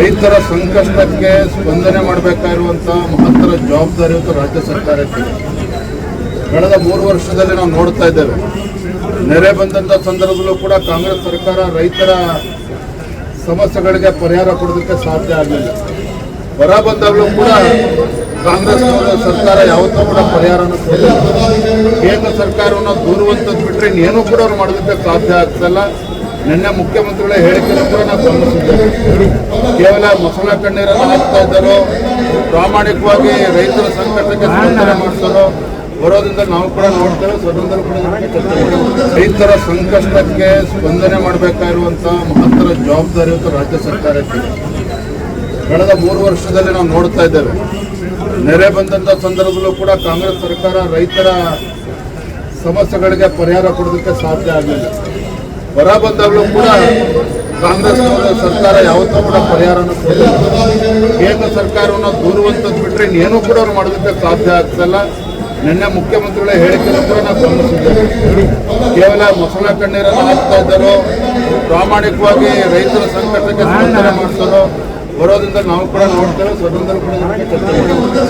ರೈತರ ಸಂಕಷ್ಟಕ್ಕೆ ಸ್ಪಂದನೆ ಮಾಡಬೇಕಾಗಿರುವಂಥ ಮಹತ್ತರ ಜವಾಬ್ದಾರಿ ಇವತ್ತು ರಾಜ್ಯ ಸರ್ಕಾರಕ್ಕೆ. ಕಳೆದ 3 ವರ್ಷದಲ್ಲಿ ನಾವು ನೋಡ್ತಾ ಇದ್ದೇವೆ, ನೆರೆ ಬಂದಂಥ ಸಂದರ್ಭದಲ್ಲೂ ಕೂಡ ಕಾಂಗ್ರೆಸ್ ಸರ್ಕಾರ ರೈತರ ಸಮಸ್ಯೆಗಳಿಗೆ ಪರಿಹಾರ ಕೊಡೋದಕ್ಕೆ ಸಾಧ್ಯ ಆಗಲಿಲ್ಲ. ಹೊರ ಬಂದಾಗಲೂ ಕೂಡ ಕಾಂಗ್ರೆಸ್ ಸರ್ಕಾರ ಯಾವತ್ತೂ ಕೂಡ ಪರಿಹಾರನ ಕೊಡಲಿಲ್ಲ. ಕೇಂದ್ರ ಸರ್ಕಾರವನ್ನು ದೂರುವಂಥದ್ದು ಬಿಟ್ಟರೆ ಇನ್ನೇನೂ ಕೂಡ ಅವ್ರು ಮಾಡೋದಕ್ಕೆ ಸಾಧ್ಯ ಆಗ್ತಿಲ್ಲ. ನಿನ್ನೆ ಮುಖ್ಯಮಂತ್ರಿಗಳ ಹೇಳಿಕೆಯನ್ನು ಕೂಡ ನಾವು ಗಮನಿಸಿದ್ದೇವೆ. ಕೇವಲ ಮೊಸಳೆ ಕಣ್ಣೀರನ್ನು ಹಾಕ್ತಾ ಇದ್ದಾರೋ, ಪ್ರಾಮಾಣಿಕವಾಗಿ ರೈತರ ಸಂಕಟಕ್ಕೆ ಸ್ಪಂದನೆ ಮಾಡ್ತಾರೋ ಬರೋದ್ರಿಂದ ನಾವು ಕೂಡ ನೋಡ್ತೇವೆ. ಸದನದಲ್ಲಿ ಕೂಡ ಚರ್ಚೆ ಮಾಡ್ತೇವೆ. ರೈತರ ಸಂಕಷ್ಟಕ್ಕೆ ಸ್ಪಂದನೆ ಮಾಡಬೇಕಾಗಿರುವಂಥ ಮಹತ್ತರ ಜವಾಬ್ದಾರಿ ಇವತ್ತು ರಾಜ್ಯ ಸರ್ಕಾರಕ್ಕೆ. ಕಳೆದ 3 ವರ್ಷದಲ್ಲಿ ನಾವು ನೋಡ್ತಾ ಇದ್ದೇವೆ, ನೆರೆ ಬಂದಂಥ ಸಂದರ್ಭದಲ್ಲೂ ಕೂಡ ಕಾಂಗ್ರೆಸ್ ಸರ್ಕಾರ ರೈತರ ಸಮಸ್ಯೆಗಳಿಗೆ ಪರಿಹಾರ ಕೊಡೋದಕ್ಕೆ ಸಾಧ್ಯ ಆಗಲಿಲ್ಲ. ಹೊರ ಬಂದಾಗಲೂ ಕೂಡ ಕಾಂಗ್ರೆಸ್ ಸರ್ಕಾರ ಯಾವತ್ತೂ ಕೂಡ ಪರಿಹಾರನ ಕೊಡಲಿಲ್ಲ. ಕೇಂದ್ರ ಸರ್ಕಾರವನ್ನು ದೂರುವಂಥದ್ದು ಬಿಟ್ಟರೆ ಇನ್ನೇನೂ ಕೂಡ ಅವ್ರು ಮಾಡೋದಕ್ಕೆ ಸಾಧ್ಯ ಆಗ್ತಿಲ್ಲ. ನಿನ್ನೆ ಮುಖ್ಯಮಂತ್ರಿಗಳ ಹೇಳಿಕೆಯನ್ನು ಕೂಡ ನಾವು ಗಮನಿಸಿದ್ದೇವೆ. ಕೇವಲ ಮೊಸಳೆ ಕಣ್ಣೀರನ್ನು ಹಾಕ್ತಾ ಇದ್ದಾರೋ, ಪ್ರಾಮಾಣಿಕವಾಗಿ ರೈತರ ಸಂಕಟಕ್ಕೆ ಸ್ಪಂದನೆ ಮಾಡ್ತಾರೋ ಬರೋದ್ರಿಂದ ನಾವು ಕೂಡ ನೋಡ್ತೇವೆ. ಸದನದಲ್ಲಿ ಕೂಡ ಚರ್ಚೆ ಮಾಡ್ತೇವೆ.